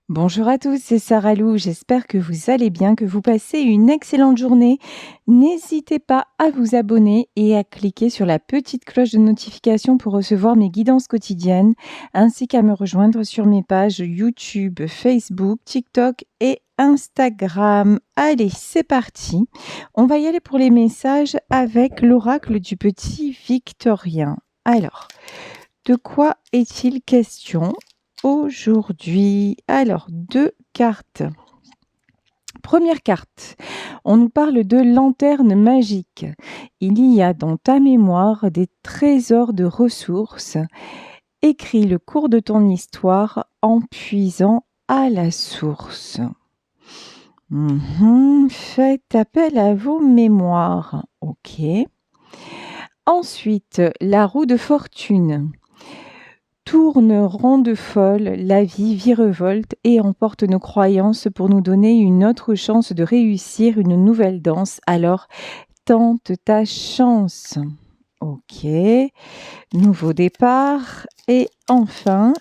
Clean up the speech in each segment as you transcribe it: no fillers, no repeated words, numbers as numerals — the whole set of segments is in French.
Bonjour à tous, c'est Sarah Lou. J'espère que vous allez bien, que vous passez une excellente journée. N'hésitez pas à vous abonner et à cliquer sur la petite cloche de notification pour recevoir mes guidances quotidiennes, ainsi qu'à me rejoindre sur mes pages YouTube, Facebook, TikTok et Instagram. Allez, c'est parti. On va y aller pour les messages avec l'oracle du petit Victorien. Alors, de quoi est-il question aujourd'hui? Alors, 2 cartes. Première carte, on nous parle de lanterne magique. Il y a dans ta mémoire des trésors de ressources. Écris le cours de ton histoire en puisant à la source. Faites appel à vos mémoires. Ok. Ensuite, la roue de fortune. Tourne ronde folle, la vie virevolte et emporte nos croyances pour nous donner une autre chance de réussir une nouvelle danse. Alors, tente ta chance. Ok. Nouveau départ. Et enfin,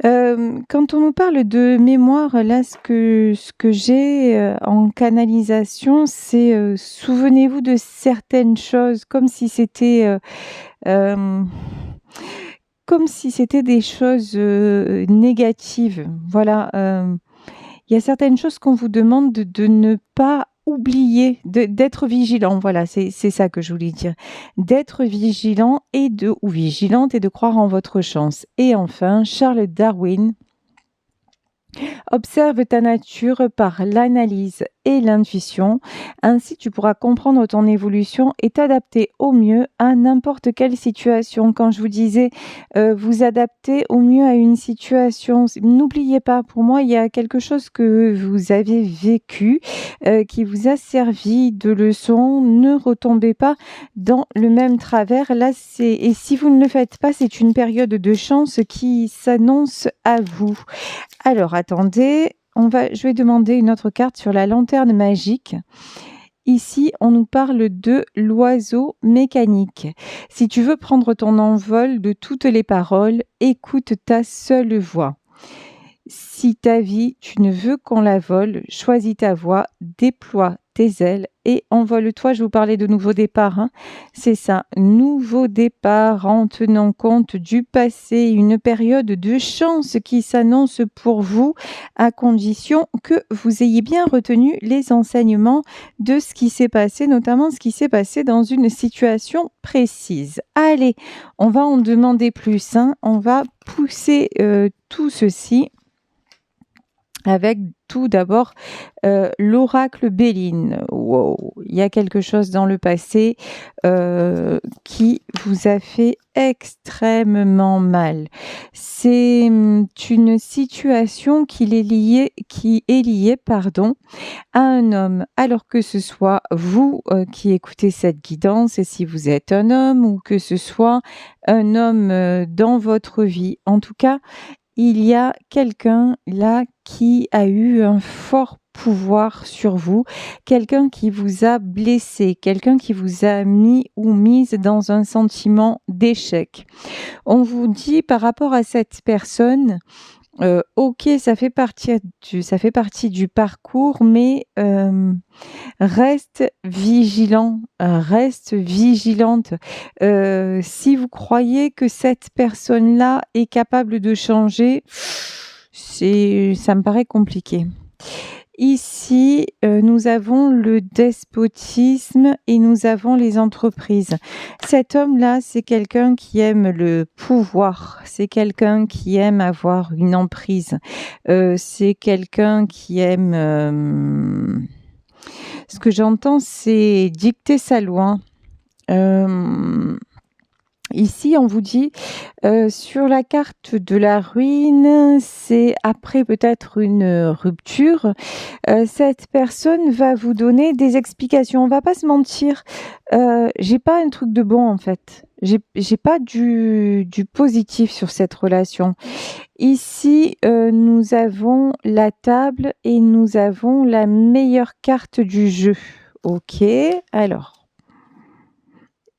quand on nous parle de mémoire, là, ce que j'ai en canalisation, c'est souvenez-vous de certaines choses, comme si c'était des choses négatives. Voilà, il y a certaines choses qu'on vous demande de ne pas oublier, d'être vigilant. Voilà, c'est ça que je voulais dire. D'être vigilant ou vigilante et de croire en votre chance. Et enfin, Charles Darwin. Observe ta nature par l'analyse et l'intuition. Ainsi, tu pourras comprendre ton évolution et t'adapter au mieux à n'importe quelle situation. Quand je vous disais vous adapter au mieux à une situation, n'oubliez pas, pour moi, il y a quelque chose que vous avez vécu qui vous a servi de leçon. Ne retombez pas dans le même travers. Là, et si vous ne le faites pas, c'est une période de chance qui s'annonce à vous. Alors, attendez, je vais demander une autre carte sur la lanterne magique. Ici, on nous parle de l'oiseau mécanique. Si tu veux prendre ton envol de toutes les paroles, écoute ta seule voix. Si ta vie, tu ne veux qu'on la vole, choisis ta voie, déploie tes ailes et envole-toi. Je vous parlais de nouveau départ, hein. C'est ça, nouveau départ en tenant compte du passé, une période de chance qui s'annonce pour vous à condition que vous ayez bien retenu les enseignements de ce qui s'est passé, notamment ce qui s'est passé dans une situation précise. Allez, on va en demander plus, hein. On va pousser tout ceci avec tout d'abord l'oracle Béline. Wow, il y a quelque chose dans le passé qui vous a fait extrêmement mal. C'est une situation qui est liée, à un homme. Alors que ce soit vous qui écoutez cette guidance, et si vous êtes un homme, ou que ce soit un homme dans votre vie. En tout cas, il y a quelqu'un là qui a eu un fort pouvoir sur vous, quelqu'un qui vous a blessé, quelqu'un qui vous a mis ou mise dans un sentiment d'échec. On vous dit par rapport à cette personne, ok, ça fait partie du parcours, mais reste vigilant, reste vigilante. Si vous croyez que cette personne-là est capable de changer, ça me paraît compliqué. Ici, nous avons le despotisme et nous avons les entreprises. Cet homme-là, c'est quelqu'un qui aime le pouvoir, c'est quelqu'un qui aime avoir une emprise, c'est quelqu'un qui aime... Ce que j'entends, c'est dicter sa loi. Ici, on vous dit, sur la carte de la ruine, c'est après peut-être une rupture. Cette personne va vous donner des explications. On va pas se mentir. J'ai pas un truc de bon en fait. J'ai pas du positif sur cette relation. Ici, nous avons la table et nous avons la meilleure carte du jeu. Ok, alors.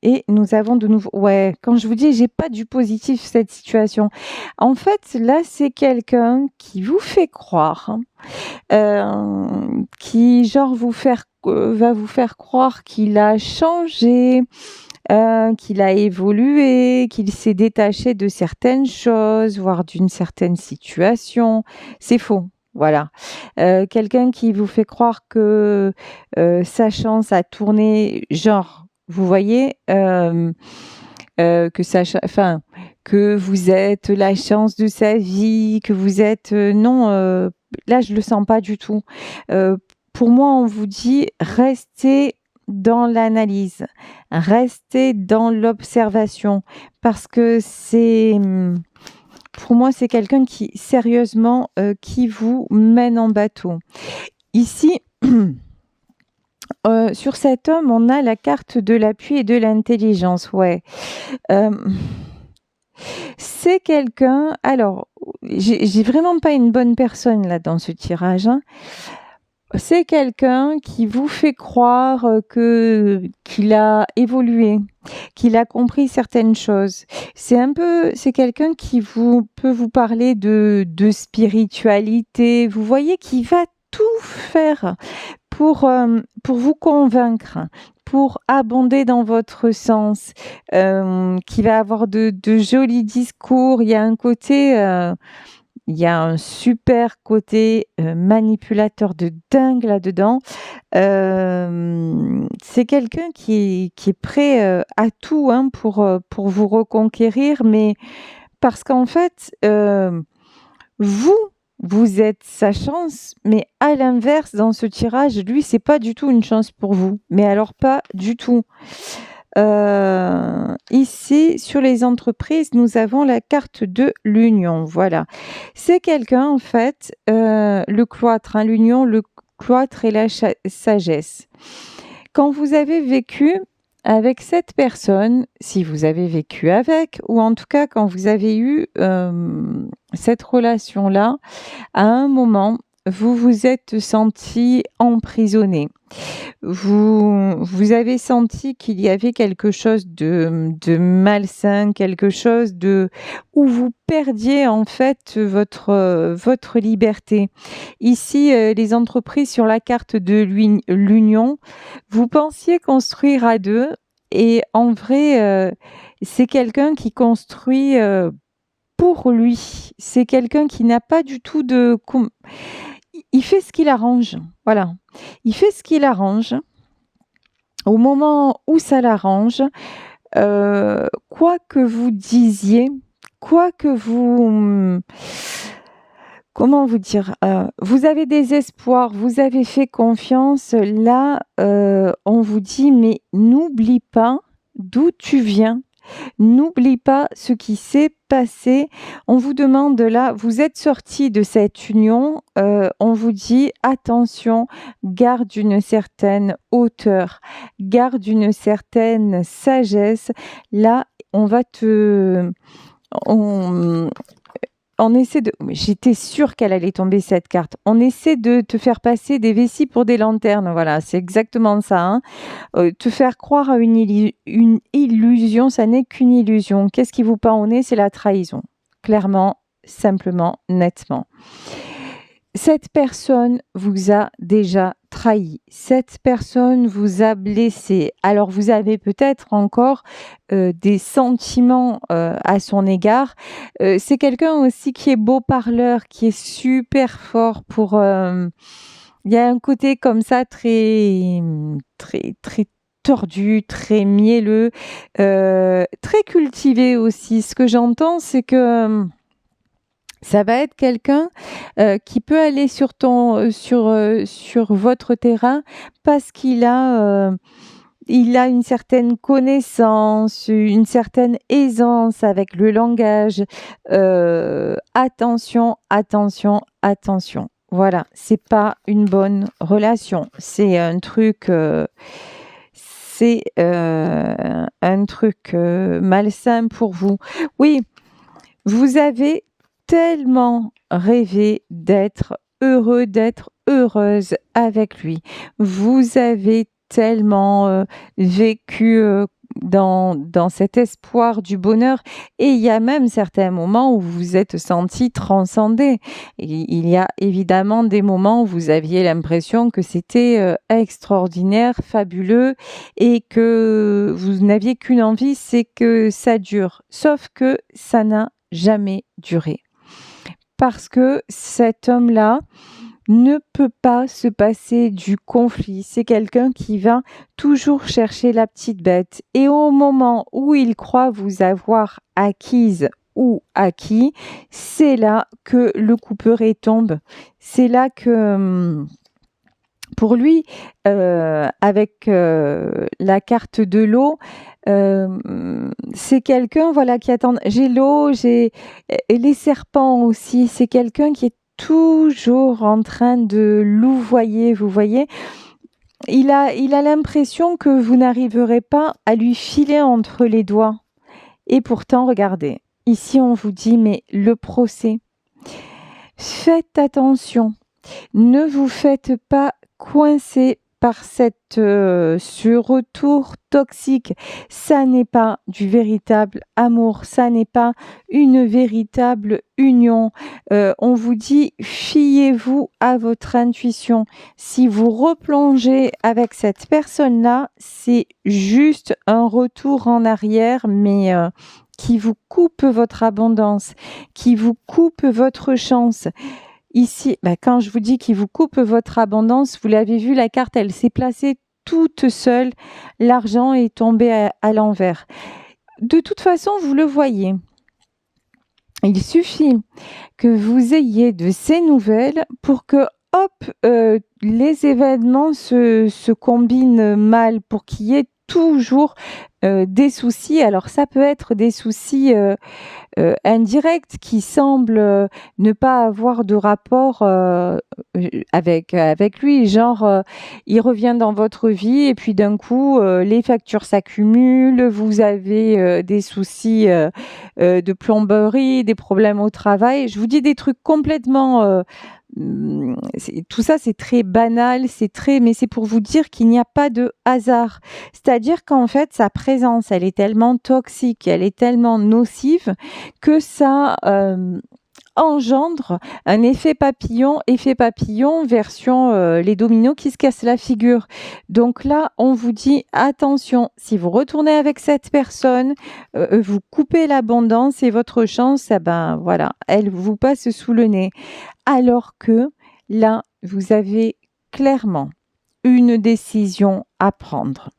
Et nous avons de nouveau, ouais, quand je vous dis, j'ai pas du positif cette situation. En fait, là, c'est quelqu'un qui vous fait croire, qui genre va vous faire croire qu'il a changé, qu'il a évolué, qu'il s'est détaché de certaines choses, voire d'une certaine situation. C'est faux. Voilà. Quelqu'un qui vous fait croire que sa chance a tourné, genre, vous voyez, que enfin, que vous êtes la chance de sa vie, que vous êtes, non, là je le sens pas du tout. Pour moi, on vous dit restez dans l'analyse, restez dans l'observation, parce que pour moi, c'est quelqu'un qui, sérieusement, qui vous mène en bateau. Ici, sur cet homme, on a la carte de l'appui et de l'intelligence, ouais. Euh, c'est quelqu'un, alors, j'ai vraiment pas une bonne personne là dans ce tirage, hein. C'est quelqu'un qui vous fait croire qu'il a évolué, qu'il a compris certaines choses. C'est quelqu'un qui peut vous parler de spiritualité. Vous voyez qu'il va tout faire pour vous convaincre, pour abonder dans votre sens, qui va avoir de jolis discours. Il y a un super côté manipulateur de dingue là-dedans. C'est quelqu'un qui est prêt à tout, hein, pour vous reconquérir, mais parce qu'en fait, vous, vous êtes sa chance, mais à l'inverse, dans ce tirage, lui, c'est pas du tout une chance pour vous. Mais alors pas du tout. Ici, sur les entreprises, nous avons la carte de l'union. Voilà. C'est quelqu'un, en fait, le cloître, hein, l'union, le cloître et la sagesse. Quand vous avez vécu avec cette personne, si vous avez vécu avec, ou en tout cas quand vous avez eu cette relation-là, à un moment, vous vous êtes senti emprisonné. Vous avez senti qu'il y avait quelque chose de malsain, quelque chose où vous perdiez en fait votre liberté. Ici, les entreprises sur la carte de l'union, vous pensiez construire à deux et en vrai, c'est quelqu'un qui construit pour lui. C'est quelqu'un qui n'a pas du tout il fait ce qu'il arrange. Voilà. Il fait ce qu'il arrange. Au moment où ça l'arrange, quoi que vous disiez, quoi que vous... Comment vous dire, vous avez des espoirs, vous avez fait confiance. Là, on vous dit, mais n'oublie pas d'où tu viens. N'oublie pas ce qui s'est passé. On vous demande là, vous êtes sorti de cette union, on vous dit attention, garde une certaine hauteur, garde une certaine sagesse. Là, on essaie de... J'étais sûre qu'elle allait tomber cette carte. On essaie de te faire passer des vessies pour des lanternes. Voilà, c'est exactement ça, hein. Te faire croire à une illusion, ça n'est qu'une illusion. Qu'est-ce qui vous pend au nez? C'est la trahison. Clairement, simplement, nettement. Cette personne vous a déjà trahi. Cette personne vous a blessé. Alors vous avez peut-être encore des sentiments à son égard. C'est quelqu'un aussi qui est beau parleur, qui est super fort pour... il y a un côté comme ça très, très, très tordu, très mielleux, très cultivé aussi. Ce que j'entends, c'est que ça va être quelqu'un qui peut aller sur votre terrain parce il a une certaine connaissance, une certaine aisance avec le langage. Attention, attention, attention. Voilà, c'est pas une bonne relation. C'est un truc, malsain pour vous. Oui, vous avez tellement rêvé d'être heureux, d'être heureuse avec lui. Vous avez tellement vécu dans cet espoir du bonheur. Et il y a même certains moments où vous vous êtes senti transcendé. Il y a évidemment des moments où vous aviez l'impression que c'était extraordinaire, fabuleux, et que vous n'aviez qu'une envie, c'est que ça dure. Sauf que ça n'a jamais duré. Parce que cet homme-là ne peut pas se passer du conflit. C'est quelqu'un qui va toujours chercher la petite bête. Et au moment où il croit vous avoir acquise ou acquis, c'est là que le couperet tombe. C'est là que pour lui, avec la carte de l'eau, c'est quelqu'un voilà qui attend. J'ai l'eau, j'ai et les serpents aussi. C'est quelqu'un qui est toujours en train de louvoyer. Vous voyez, il a l'impression que vous n'arriverez pas à lui filer entre les doigts. Et pourtant, regardez, ici on vous dit mais le procès. Faites attention. Ne vous faites pas coincer par ce retour toxique. Ça n'est pas du véritable amour, ça n'est pas une véritable union. On vous dit, fiez-vous à votre intuition. Si vous replongez avec cette personne-là, c'est juste un retour en arrière, mais qui vous coupe votre abondance, qui vous coupe votre chance. Ici, quand je vous dis qu'il vous coupe votre abondance, vous l'avez vu, la carte, elle s'est placée toute seule. L'argent est tombé à l'envers. De toute façon, vous le voyez. Il suffit que vous ayez de ces nouvelles pour que, hop, les événements se combinent mal, pour qu'il y ait toujours des soucis. Alors, ça peut être des soucis indirects qui semblent ne pas avoir de rapport avec lui. Genre, il revient dans votre vie et puis d'un coup, les factures s'accumulent, vous avez des soucis de plomberie, des problèmes au travail. Je vous dis des trucs complètement... tout ça, c'est très banal, mais c'est pour vous dire qu'il n'y a pas de hasard. C'est-à-dire qu'en fait, sa présence, elle est tellement toxique, elle est tellement nocive que ça engendre un effet papillon version les dominos qui se cassent la figure. Donc là, on vous dit attention, si vous retournez avec cette personne, vous coupez l'abondance et votre chance, voilà, elle vous passe sous le nez. Alors que là, vous avez clairement une décision à prendre.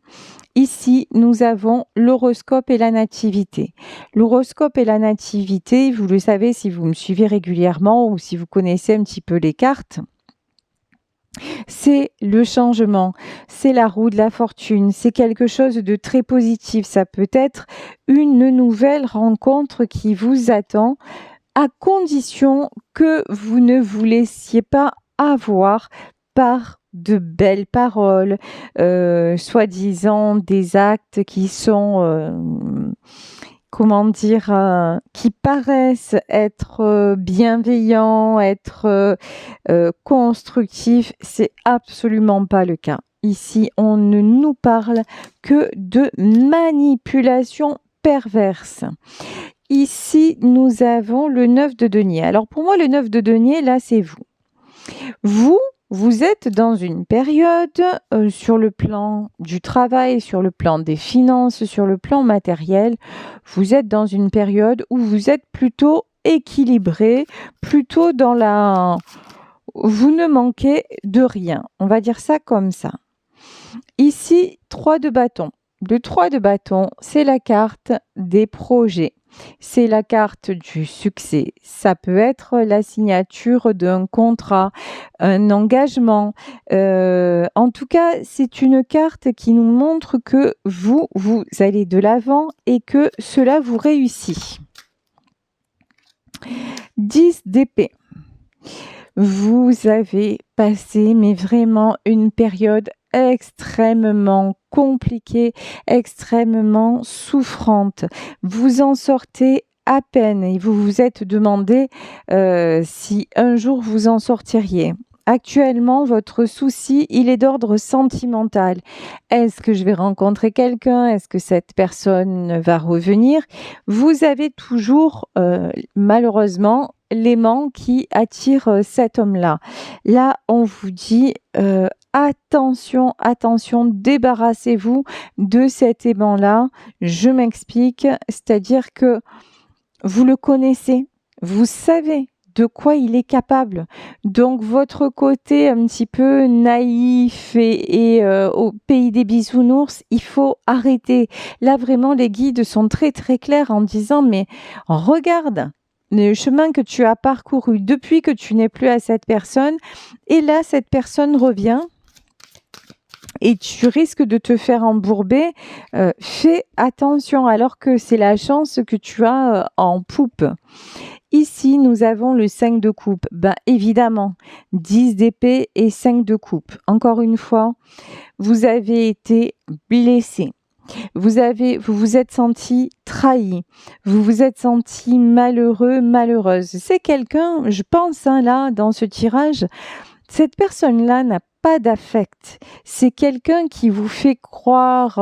Ici, nous avons l'horoscope et la nativité. L'horoscope et la nativité, vous le savez si vous me suivez régulièrement ou si vous connaissez un petit peu les cartes, c'est le changement, c'est la roue de la fortune, c'est quelque chose de très positif. Ça peut être une nouvelle rencontre qui vous attend, à condition que vous ne vous laissiez pas avoir par de belles paroles, soi-disant des actes qui sont, qui paraissent être bienveillants, être constructifs. C'est absolument pas le cas. Ici, on ne nous parle que de manipulation perverse. Ici, nous avons le 9 de denier. Alors pour moi, le 9 de denier, là, c'est vous. Vous êtes dans une période sur le plan du travail, sur le plan des finances, sur le plan matériel. Vous êtes dans une période où vous êtes plutôt équilibré, plutôt dans la... Vous ne manquez de rien. On va dire ça comme ça. Ici, 3 de bâton. Le 3 de bâton, c'est la carte des projets. C'est la carte du succès. Ça peut être la signature d'un contrat, un engagement. En tout cas, c'est une carte qui nous montre que vous allez de l'avant et que cela vous réussit. 10 d'épée. Vous avez passé, mais vraiment une période extrêmement compliquée, extrêmement souffrante. Vous en sortez à peine et vous vous êtes demandé si un jour vous en sortiriez. Actuellement, votre souci, il est d'ordre sentimental. Est-ce que je vais rencontrer quelqu'un? Est-ce que cette personne va revenir? Vous avez toujours, malheureusement, l'aimant qui attire cet homme-là. Là, on vous dit attention, attention, débarrassez-vous de cet aimant-là. Je m'explique, c'est-à-dire que vous le connaissez, vous savez de quoi il est capable. Donc votre côté un petit peu naïf et au pays des bisounours, il faut arrêter. Là vraiment les guides sont très très clairs en disant mais regarde le chemin que tu as parcouru depuis que tu n'es plus à cette personne et là cette personne revient et tu risques de te faire embourber. Fais attention alors que c'est la chance que tu as en poupe. Ici, nous avons le 5 de coupe. Ben, évidemment, 10 d'épée et 5 de coupe. Encore une fois, vous avez été blessé. Vous vous êtes senti trahi. Vous vous êtes senti malheureux, malheureuse. C'est quelqu'un, je pense, hein, là, dans ce tirage, cette personne-là n'a pas d'affect. C'est quelqu'un qui vous fait croire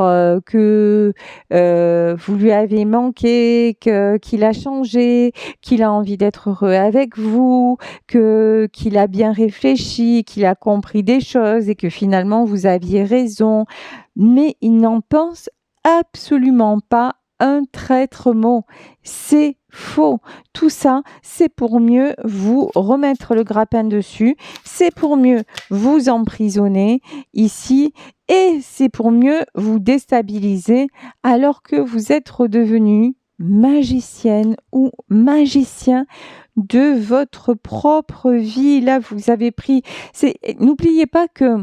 que vous lui avez manqué, qu'il a changé, qu'il a envie d'être heureux avec vous, qu'il a bien réfléchi, qu'il a compris des choses et que finalement vous aviez raison. Mais il n'en pense absolument pas un traître mot. C'est faux. Tout ça, c'est pour mieux vous remettre le grappin dessus, c'est pour mieux vous emprisonner ici et c'est pour mieux vous déstabiliser alors que vous êtes redevenu magicienne ou magicien de votre propre vie. Là, vous avez pris... N'oubliez pas que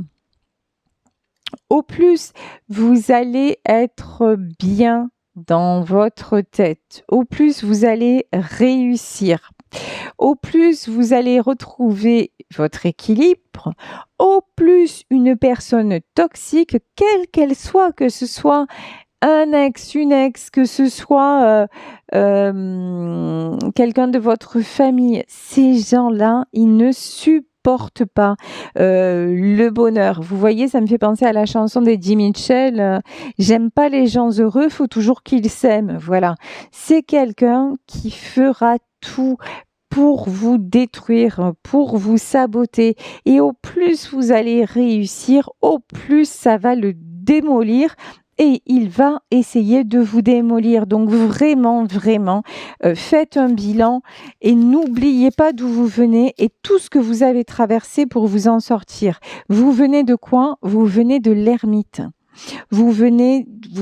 au plus vous allez être bien dans votre tête, au plus vous allez réussir, au plus vous allez retrouver votre équilibre, au plus une personne toxique, quelle qu'elle soit, que ce soit un ex, une ex, que ce soit quelqu'un de votre famille, ces gens-là, ils ne supportent pas le bonheur. Vous voyez, ça me fait penser à la chanson d'Eddie Mitchell. J'aime pas les gens heureux, faut toujours qu'ils s'aiment. Voilà, c'est quelqu'un qui fera tout pour vous détruire, pour vous saboter. Et au plus vous allez réussir, au plus ça va le démolir. Et il va essayer de vous démolir. Donc vraiment, vraiment, faites un bilan et n'oubliez pas d'où vous venez et tout ce que vous avez traversé pour vous en sortir. Vous venez de quoi? Vous venez de l'ermite. Vous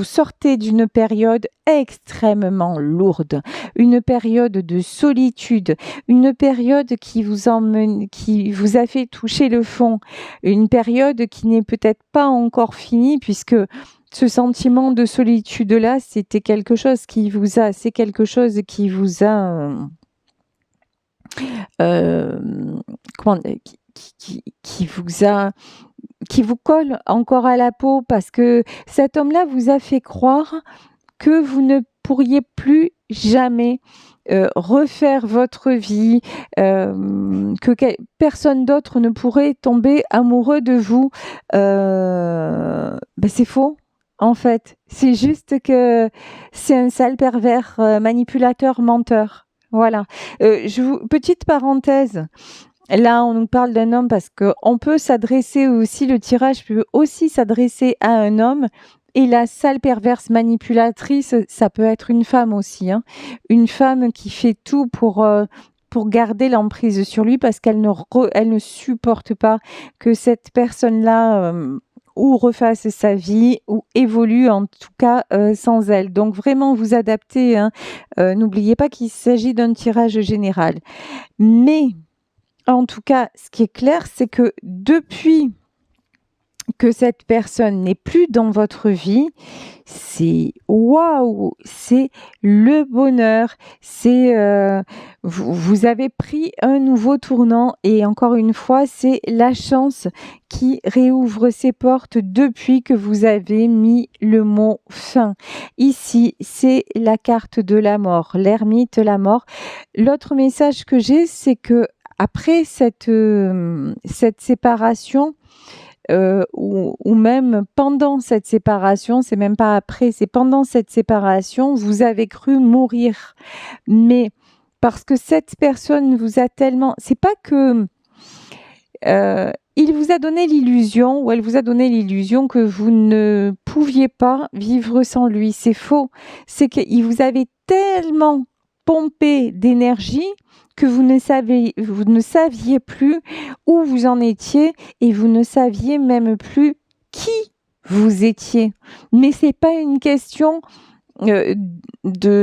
sortez d'une période extrêmement lourde, une période de solitude, une période qui vous a fait toucher le fond, une période qui n'est peut-être pas encore finie puisque ce sentiment de solitude-là, c'est quelque chose qui vous a qui vous colle encore à la peau parce que cet homme-là vous a fait croire que vous ne pourriez plus jamais refaire votre vie, que personne d'autre ne pourrait tomber amoureux de vous. C'est faux. En fait, c'est juste que c'est un sale pervers, manipulateur, menteur. Voilà. Petite parenthèse. Là, on nous parle d'un homme parce que on peut s'adresser aussi, le tirage peut aussi s'adresser à un homme. Et la sale perverse manipulatrice, ça peut être une femme aussi, hein. Une femme qui fait tout pour garder l'emprise sur lui parce qu'elle ne supporte pas que cette personne-là ou refasse sa vie ou évolue en tout cas sans elle. Donc vraiment vous adaptez, hein. N'oubliez pas qu'il s'agit d'un tirage général. Mais en tout cas, ce qui est clair, c'est que depuis que cette personne n'est plus dans votre vie, c'est waouh, c'est le bonheur, c'est vous avez pris un nouveau tournant et encore une fois, c'est la chance qui réouvre ses portes depuis que vous avez mis le mot fin. Ici, c'est la carte de la mort, l'ermite, la mort. L'autre message que j'ai, c'est que après cette séparation, ou même pendant cette séparation, c'est même pas après, c'est pendant cette séparation, vous avez cru mourir. Mais parce que cette personne vous a tellement... C'est pas que... il vous a donné l'illusion, ou elle vous a donné l'illusion que vous ne pouviez pas vivre sans lui. C'est faux. C'est qu'il vous avait tellement pompé d'énergie que vous ne saviez plus où vous en étiez et vous ne saviez même plus qui vous étiez. Mais c'est pas une question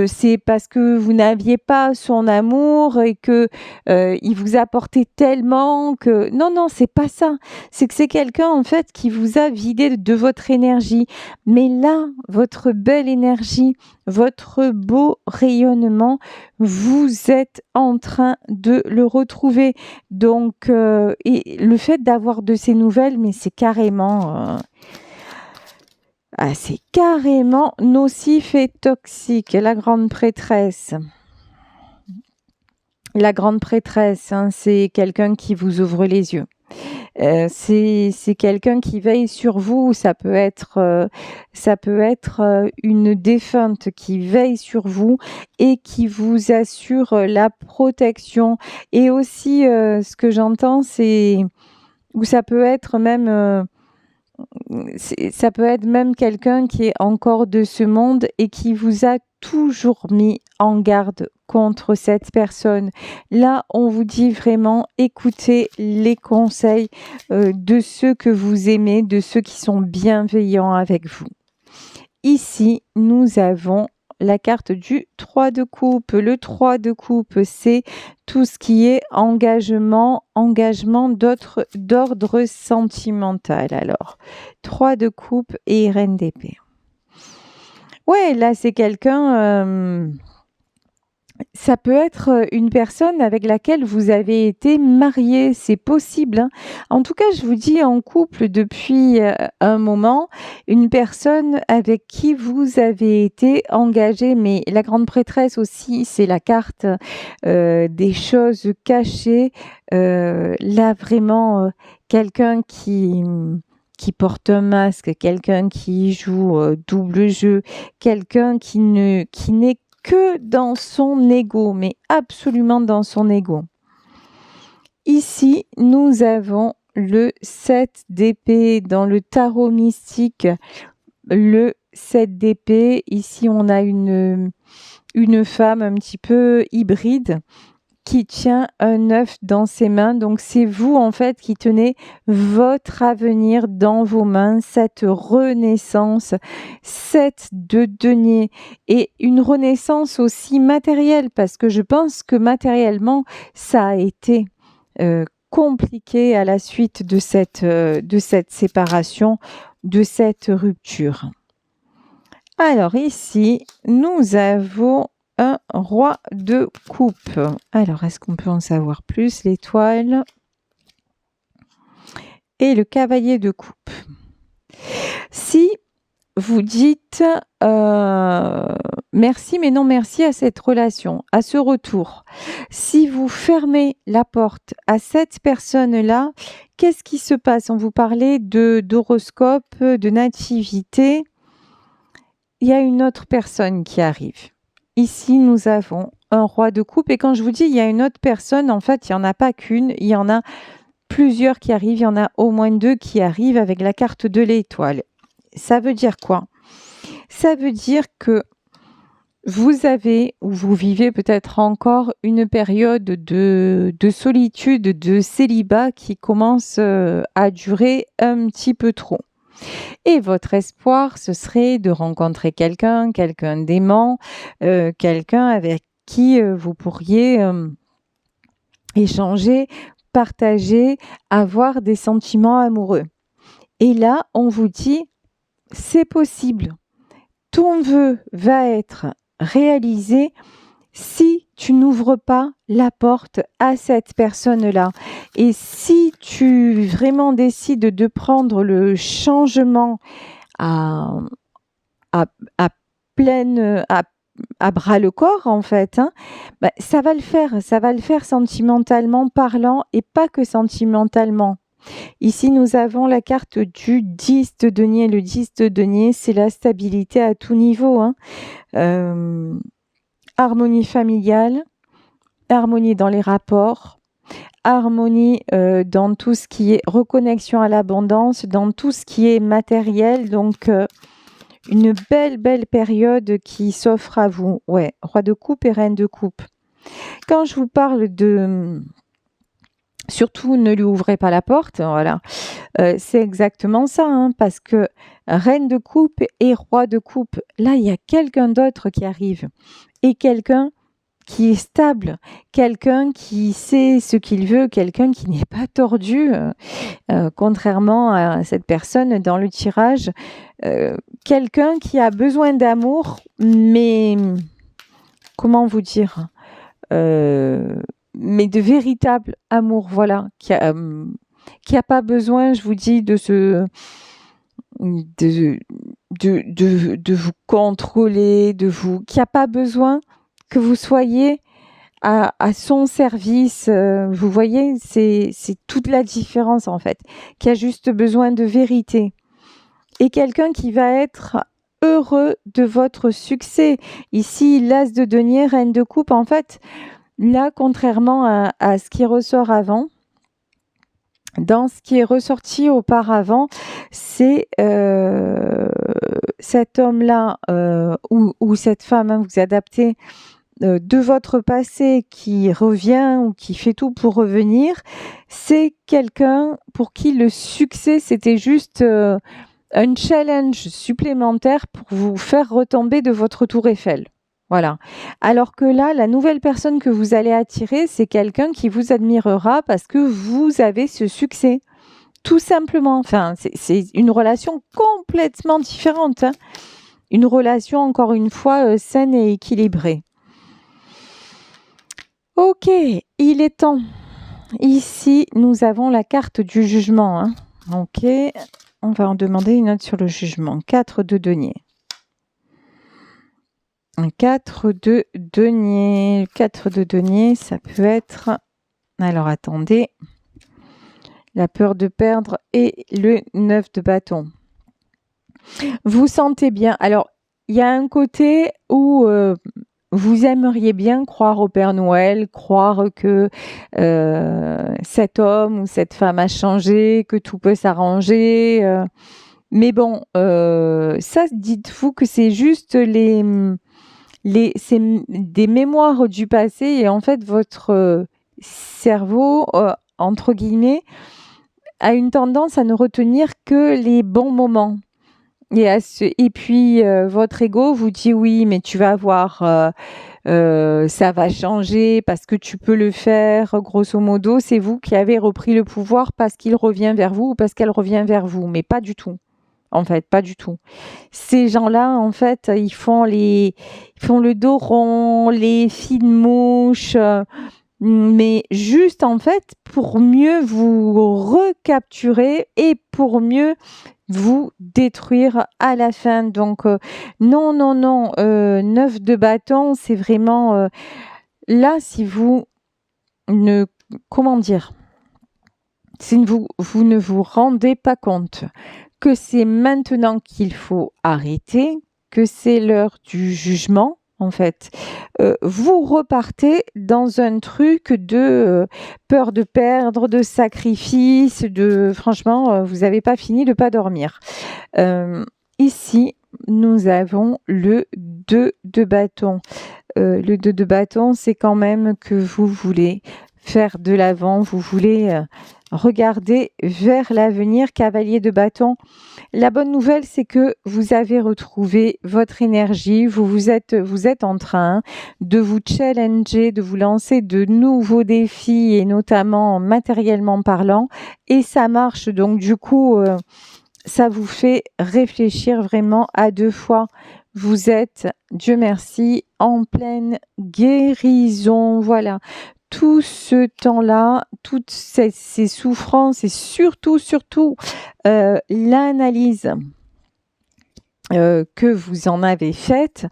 c'est parce que vous n'aviez pas son amour et que il vous apportait tellement que non, c'est pas ça. C'est que c'est quelqu'un en fait qui vous a vidé de votre énergie. Mais là, votre belle énergie, votre beau rayonnement, vous êtes en train de le retrouver. Donc et le fait d'avoir de ces nouvelles, mais c'est carrément c'est carrément nocif et toxique. La grande prêtresse. La grande prêtresse, hein, c'est quelqu'un qui vous ouvre les yeux. C'est quelqu'un qui veille sur vous. Ça peut être une défunte qui veille sur vous et qui vous assure la protection. Et aussi, ce que j'entends, c'est ou ça peut être même quelqu'un qui est encore de ce monde et qui vous a toujours mis en garde contre cette personne. Là, on vous dit vraiment, écoutez les conseils de ceux que vous aimez, de ceux qui sont bienveillants avec vous. Ici, nous avons la carte du 3 de coupe. Le 3 de coupe, c'est tout ce qui est engagement d'ordre sentimental. Alors, 3 de coupe et reine d'épée. Ouais, là, c'est quelqu'un... ça peut être une personne avec laquelle vous avez été marié, c'est possible, hein. En tout cas, je vous dis en couple depuis un moment, une personne avec qui vous avez été engagé. Mais la grande prêtresse aussi, c'est la carte des choses cachées. Là, vraiment, quelqu'un qui porte un masque, quelqu'un qui joue double jeu, quelqu'un qui n'est que dans son ego, mais absolument dans son ego. Ici, nous avons le 7 d'épée dans le tarot mystique. Le 7 d'épée, ici on a une femme un petit peu hybride qui tient un œuf dans ses mains. Donc c'est vous en fait qui tenez votre avenir dans vos mains, cette renaissance, 7 de denier et une renaissance aussi matérielle, parce que je pense que matériellement ça a été compliqué à la suite de cette séparation, de cette rupture. Alors ici, nous avons un roi de coupe. Alors, est-ce qu'on peut en savoir plus? L'étoile et le cavalier de coupe. Si vous dites merci, mais non merci à cette relation, à ce retour, si vous fermez la porte à cette personne-là, qu'est-ce qui se passe? On vous parlait d'horoscope, de nativité. Il y a une autre personne qui arrive. Ici, nous avons un roi de coupe. Et quand je vous dis il y a une autre personne, en fait, il n'y en a pas qu'une. Il y en a plusieurs qui arrivent. Il y en a au moins 2 qui arrivent avec la carte de l'étoile. Ça veut dire quoi? Ça veut dire que vous avez, ou vous vivez peut-être encore, une période de solitude, de célibat qui commence à durer un petit peu trop. Et votre espoir, ce serait de rencontrer quelqu'un d'aimant, quelqu'un avec qui vous pourriez échanger, partager, avoir des sentiments amoureux. Et là, on vous dit, c'est possible. Ton vœu va être réalisé si tu n'ouvres pas la porte à cette personne-là. Et si tu vraiment décides de prendre le changement à à bras le corps en fait, hein, bah, ça va le faire sentimentalement parlant et pas que sentimentalement. Ici, nous avons la carte du 10 de denier. Le 10 de denier, c'est la stabilité à tout niveau, hein. Harmonie familiale, harmonie dans les rapports, harmonie dans tout ce qui est reconnexion à l'abondance, dans tout ce qui est matériel. Donc, une belle période qui s'offre à vous. Ouais, roi de coupe et reine de coupe. Quand je vous parle de... Surtout, ne lui ouvrez pas la porte, voilà. C'est exactement ça, hein, parce que reine de coupe et roi de coupe, là, il y a quelqu'un d'autre qui arrive. Et quelqu'un qui est stable, quelqu'un qui sait ce qu'il veut, quelqu'un qui n'est pas tordu, contrairement à cette personne dans le tirage, quelqu'un qui a besoin d'amour, mais comment vous dire, mais de véritable amour, voilà, qui a pas besoin, je vous dis, de vous contrôler, qui a pas besoin que vous soyez à son service. Vous voyez, c'est toute la différence en fait, qui a juste besoin de vérité. Et quelqu'un qui va être heureux de votre succès. Ici, l'as de denier, reine de coupe, en fait, là, contrairement à ce qui ressort avant, dans ce qui est ressorti auparavant, c'est cet homme-là ou cette femme, hein, vous adaptez de votre passé qui revient ou qui fait tout pour revenir. C'est quelqu'un pour qui le succès, c'était juste un challenge supplémentaire pour vous faire retomber de votre tour Eiffel. Voilà. Alors que là, la nouvelle personne que vous allez attirer, c'est quelqu'un qui vous admirera parce que vous avez ce succès. Tout simplement. Enfin, c'est une relation complètement différente, hein. Une relation, encore une fois, saine et équilibrée. Ok, il est temps. Ici, nous avons la carte du jugement, hein. Ok, on va en demander une autre sur le jugement. 4 de denier. 4 de denier. 4 de denier, ça peut être... Alors, attendez. La peur de perdre et le 9 de bâton. Vous sentez bien. Alors, il y a un côté où vous aimeriez bien croire au Père Noël, croire que cet homme ou cette femme a changé, que tout peut s'arranger. Mais bon, ça, dites-vous que c'est juste c'est des mémoires du passé et en fait, votre cerveau, entre guillemets, a une tendance à ne retenir que les bons moments. Et puis, votre ego vous dit oui, mais tu vas voir, ça va changer parce que tu peux le faire. Grosso modo, c'est vous qui avez repris le pouvoir parce qu'il revient vers vous ou parce qu'elle revient vers vous, mais pas du tout. En fait, pas du tout. Ces gens-là, en fait, ils font le dos rond, les fines mouches, mais juste, en fait, pour mieux vous recapturer et pour mieux vous détruire à la fin. Donc, non, 9 de bâton, c'est vraiment... là, si vous ne... Comment dire ? Si vous ne vous rendez pas compte que c'est maintenant qu'il faut arrêter, que c'est l'heure du jugement, en fait, vous repartez dans un truc de peur de perdre, de sacrifice, franchement, vous n'avez pas fini de pas dormir. Ici, nous avons le 2 de bâton. Le 2 de bâton, c'est quand même que vous voulez faire de l'avant, vous voulez regarder vers l'avenir. Cavalier de bâton. La bonne nouvelle, c'est que vous avez retrouvé votre énergie, vous êtes en train de vous challenger, de vous lancer de nouveaux défis et notamment matériellement parlant, et ça marche. Donc du coup, ça vous fait réfléchir vraiment à deux fois. Vous êtes, Dieu merci, en pleine guérison. Voilà. Tout ce temps-là, toutes ces souffrances et surtout l'analyse que vous en avez faite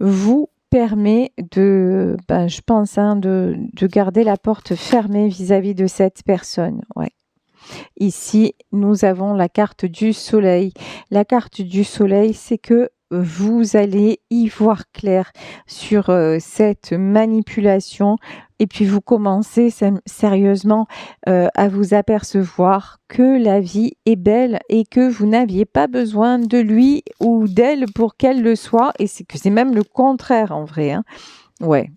vous permet de, je pense, de garder la porte fermée vis-à-vis de cette personne. Ouais. Ici, nous avons la carte du soleil. La carte du soleil, c'est que vous allez y voir clair sur cette manipulation et puis vous commencez sérieusement à vous apercevoir que la vie est belle et que vous n'aviez pas besoin de lui ou d'elle pour qu'elle le soit et c'est que c'est même le contraire en vrai. Hein. Ouais,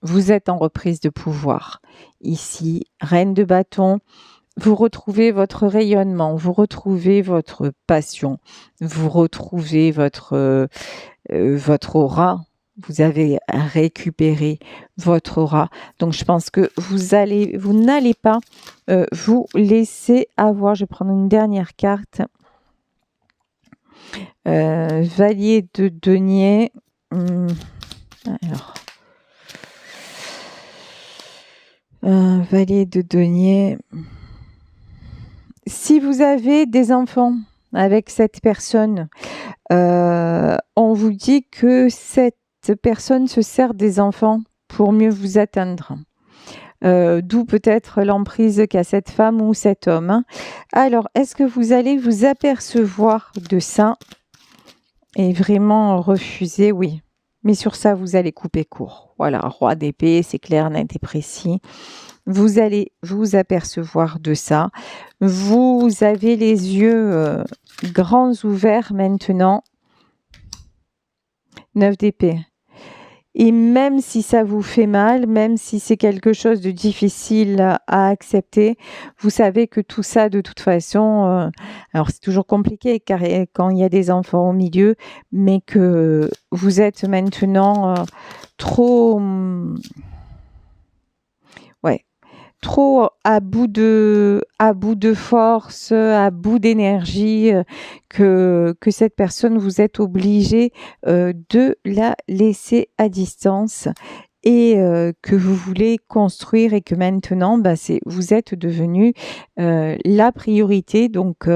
vous êtes en reprise de pouvoir. Ici, reine de bâton. Vous retrouvez votre rayonnement, vous retrouvez votre passion, vous retrouvez votre aura. Vous avez récupéré votre aura. Donc, je pense que vous n'allez pas vous laisser avoir. Je vais prendre une dernière carte. Valier de denier. Alors. Valier de denier. Si vous avez des enfants avec cette personne, on vous dit que cette personne se sert des enfants pour mieux vous atteindre. D'où peut-être l'emprise qu'a cette femme ou cet homme. Hein. Alors, est-ce que vous allez vous apercevoir de ça et vraiment refuser? Oui. Mais sur ça, vous allez couper court. Voilà, roi d'épée, c'est clair, net et précis. Vous allez vous apercevoir de ça. Vous avez les yeux grands ouverts maintenant. 9 d'épée. Et même si ça vous fait mal, même si c'est quelque chose de difficile à accepter, vous savez que tout ça, de toute façon, alors c'est toujours compliqué car quand il y a des enfants au milieu, mais que vous êtes maintenant trop à bout de force, à bout d'énergie, que cette personne, vous êtes obligé de la laisser à distance et que vous voulez construire et que maintenant, vous êtes devenu la priorité. Donc,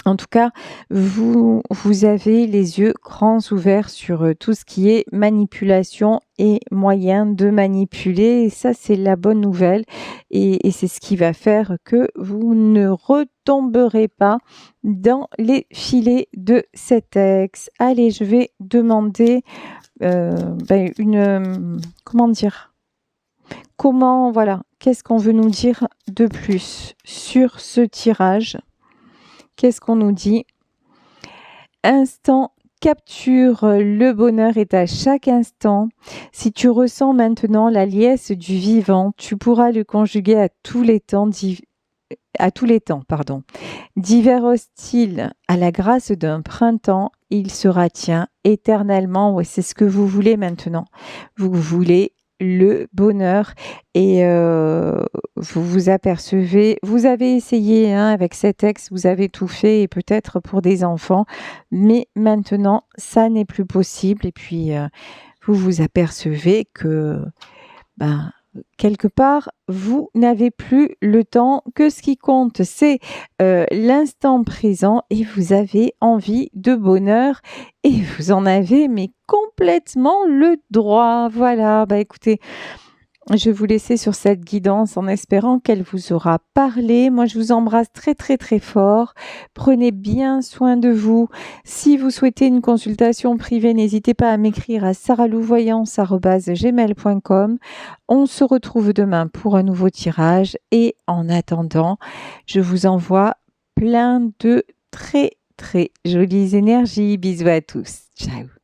en tout cas, vous avez les yeux grands ouverts sur tout ce qui est manipulation et moyen de manipuler. Et ça, c'est la bonne nouvelle. Et c'est ce qui va faire que vous ne retomberez pas dans les filets de cet ex. Allez, je vais demander qu'est-ce qu'on veut nous dire de plus sur ce tirage? Qu'est-ce qu'on nous dit? Instant capture, le bonheur est à chaque instant. Si tu ressens maintenant la liesse du vivant, tu pourras le conjuguer à tous les temps, D'hiver hostile à la grâce d'un printemps, il sera tien éternellement. Ouais, c'est ce que vous voulez maintenant. Vous voulez le bonheur et vous vous apercevez, vous avez essayé avec cet ex, vous avez tout fait et peut-être pour des enfants, mais maintenant ça n'est plus possible et puis vous vous apercevez que quelque part, vous n'avez plus le temps, que ce qui compte, c'est l'instant présent et vous avez envie de bonheur et vous en avez mais complètement le droit. Voilà, écoutez, je vais vous laisser sur cette guidance en espérant qu'elle vous aura parlé. Moi, je vous embrasse très, très, très fort. Prenez bien soin de vous. Si vous souhaitez une consultation privée, n'hésitez pas à m'écrire à saralouvoyance@gmail.com. On se retrouve demain pour un nouveau tirage. Et en attendant, je vous envoie plein de très, très jolies énergies. Bisous à tous. Ciao.